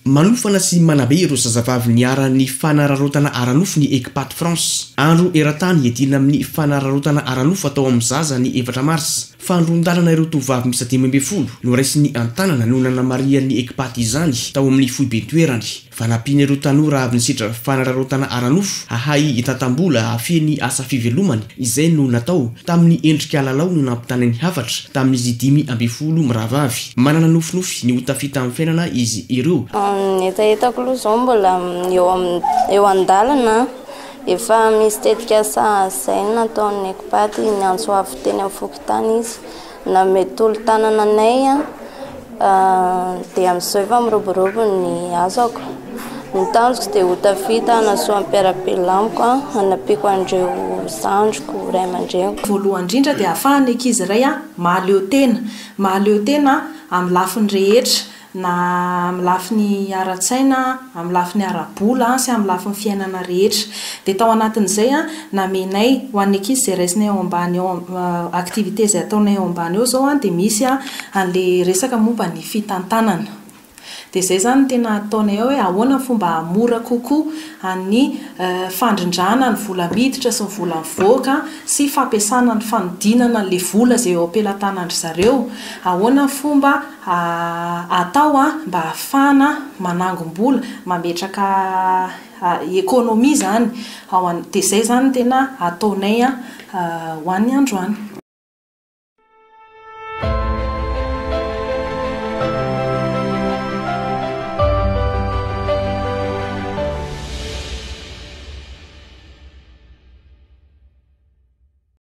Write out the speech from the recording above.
manofana sy manabe ireo zazavavy niara ny fanararotana aranofo ny Ekipaty France. Andro eran-tany iadina amin'ny fanararotana aranofo atao amin'ny zaza ny 4 mars. Fandron-dalana ireo tovavy misy 12 no raisy ny antanana no nanamaria ny Ekipaty izany tao amin'ny foibe toerany. Fanampiana ireo tanora avy nisidra fanararotana aranofo ahay itatambola afia ny asa fivelomany izay no natao tamin'ny endrika lalao no nampitana ny hafatra tamin'izy 15 miravavy. Manana nofinofy ny hotafita amin'ny fiainana izy ireo. Etaetako aloha zao mbola eo andalana efa misy tetika zay nataon'ny Ekipaty ny Antsoavy teny amin'ny Fokotany izy namety olo tanana anay dia amin'izao efa miroborobo ny azako. Ny tanjoko dia hotafita anasoa ampiarabelona amiko anapiako andreo zandriko ray aman-dreniko. Voalohany indrindra dia ahafahan'ny ankizy iray mahaleo tena amin'ny lafiny rehetra, na amin'ny lafiny ara-tsaina, amin'ny lafiny ara-bola sy amin'ny lafiny fiainana rehetra. Dia tao anatin'izay namenay ho an'ny ankizy izay raisinay ao ambany activité izay ataonay ao ambany eo zao dia misy an'ilay resaka momba ny fitantanana. Dia izay zany tena ataonay hoe ahoana fomba mora kokoa amin'ny fandrindrana ny vola miditra sy ny vola mivoaka sy fampiasana ny fanodinana le vola izay eo ampelantanandry zareo. Ahoana fomba atao mba ahafahana manangom-bola mametraka ekônômia zany. Dia izay zany tena ataonay ho an'ny androany.